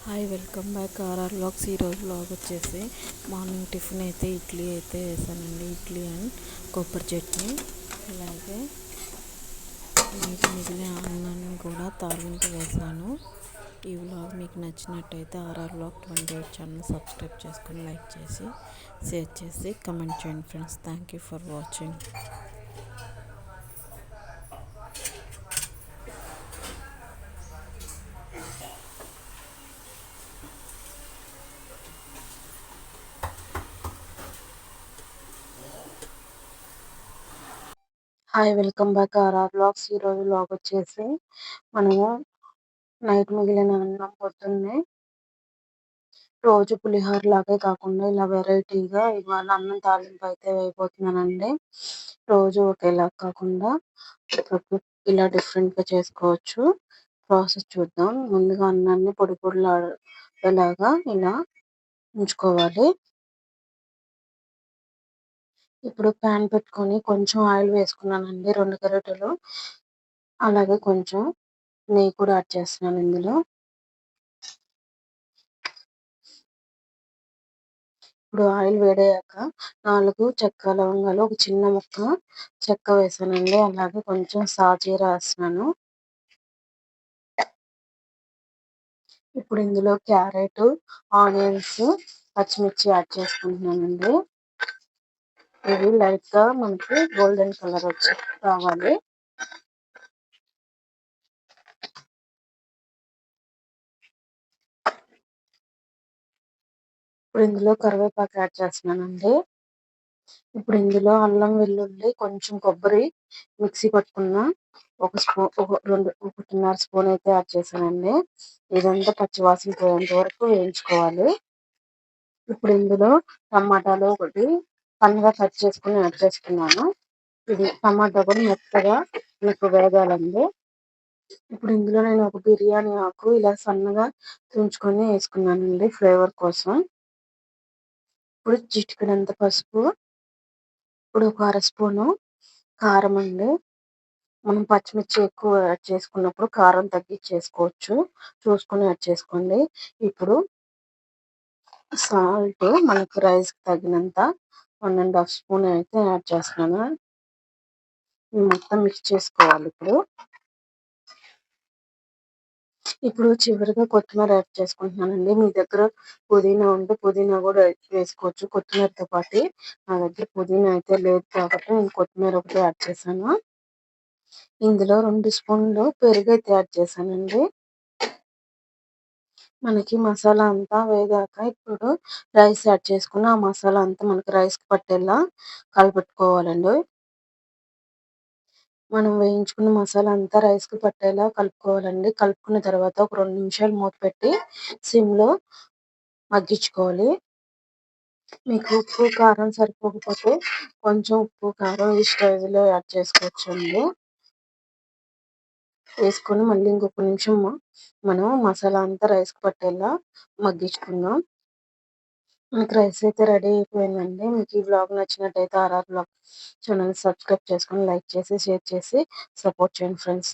Hi, welcome back RR vlogs. ఈరోజు vlog వచ్చేసి morning tiffin అయితే ఇడ్లీ అయితే వేసానండి. ఇడ్లీ అండ్ కొబ్బరి చట్నీ, అలాగే మిగిలిన అన్నాన్ని కూడా తాలింపు వేసాను. ఈ వ్లాగ్ మీకు నచ్చినట్టయితే ఆర్ఆర్ వ్లాగ్ 28 ఛానల్ సబ్స్క్రైబ్ చేసుకొని లైక్ చేసి షేర్ చేసి కమెంట్ చేయండి friends. Thank you for watching. Hi, welcome back RR vlogs. ఈరోజు వ్లాగ్ వచ్చేసి మనము నైట్ మిగిలిన అన్నం పొద్దున్నే రోజు పులిహోర లాగే కాకుండా ఇలా వెరైటీగా ఇవాళ అన్నం తాలింపు అయితే వేయబోతున్నానండి. రోజు ఒకేలా కాకుండా ఇలా డిఫరెంట్గా చేసుకోవచ్చు. ప్రాసెస్ చూద్దాం. ముందుగా అన్నాన్ని పొడి పొడిలాగా ఇలా ఉంచుకోవాలి. ఇప్పుడు ప్యాన్ పెట్టుకొని కొంచెం ఆయిల్ వేసుకున్నానండి, 2 గరిటెలు. అలాగే కొంచెం నెయ్యి కూడా యాడ్ చేస్తున్నాను ఇందులో. ఇప్పుడు ఆయిల్ వేడయ్యాక 4 చెక్క లవంగాలు, ఒక చిన్న ముక్క చెక్క వేసానండి. అలాగే కొంచెం సాజీరా వేస్తున్నాను. ఇప్పుడు ఇందులో క్యారెట్, ఆనియన్స్, పచ్చిమిర్చి యాడ్ చేసుకుంటున్నానండి. ఇవి లైట్ గా మనకి గోల్డెన్ కలర్ వచ్చి రావాలి. ఇప్పుడు ఇందులో కరివేపాకు యాడ్ చేస్తున్నానండి. ఇప్పుడు ఇందులో అల్లం వెల్లుల్లి, కొంచెం కొబ్బరి మిక్సీ పట్టుకున్న ఒకటిన్నర స్పూన్ అయితే యాడ్ చేశానండి. ఇదంతా పచ్చివాసన పోయేంత వరకు వేయించుకోవాలి. ఇప్పుడు ఇందులో టమాటాలు ఒకటి సన్నగా కట్ చేసుకుని యాడ్ చేసుకున్నాను. ఇది టమాటా కూడా మెత్తగా మీకు వేగాలండి. ఇప్పుడు ఇందులో నేను ఒక బిర్యానీ ఆకు ఇలా సన్నగా తుంచుకొని వేసుకున్నానండి ఫ్లేవర్ కోసం. ఇప్పుడు చిటికెడంత పసుపు, ఇప్పుడు ఒక 1/2 స్పూను కారం అండి. మనం పచ్చిమిర్చి ఎక్కువ యాడ్ చేసుకున్నప్పుడు కారం తగ్గించేసుకోవచ్చు, చూసుకొని యాడ్ చేసుకోండి. ఇప్పుడు సాల్ట్ మనకు రైస్కి తగినంత 1.5 స్పూన్ అయితే యాడ్ చేస్తున్నాను. మొత్తం మిక్స్ చేసుకోవాలి. ఇప్పుడు చివరిగా కొత్తిమీర యాడ్ చేసుకుంటున్నానండి. మీ దగ్గర పుదీనా ఉంటే పుదీనా కూడా వేసుకోవచ్చు కొత్తిమీరతో పాటు. నా దగ్గర పుదీనా అయితే లేదు కాబట్టి నేను కొత్తిమీర ఒకటి యాడ్ చేశాను. ఇందులో 2 స్పూన్లు పెరుగు అయితే యాడ్ చేశానండి. మనకి మసాలా అంతా వేగాక ఇప్పుడు రైస్ యాడ్ చేసుకుని ఆ మసాలా అంతా మనకి రైస్కి పట్టేలా కలపెట్టుకోవాలండి. మనం వేయించుకున్న మసాలా అంతా రైస్కి పట్టేలా కలుపుకోవాలండి. కలుపుకున్న తర్వాత ఒక 2 నిమిషాలు మూత పెట్టి సిమ్లో మగ్గించుకోవాలి. మీకు ఉప్పు కారం సరిపోకపోతే కొంచెం ఉప్పు కారం ఈ స్టేజ్లో యాడ్ చేసుకోవచ్చండి. వేసుకొని మళ్ళీ ఇంకొక నిమిషం మనం మసాలా అంతా రైస్కి పట్టేలా మగ్గించుకుందాం. మనకి రైస్ అయితే రెడీ అయిపోయిందండి. మీకు ఈ వ్లాగ్ నచ్చినట్టయితే ఆర్ఆర్ వ్లాగ్ ఛానల్ సబ్స్క్రైబ్ చేసుకొని లైక్ చేసి షేర్ చేసి సపోర్ట్ చేయండి ఫ్రెండ్స్.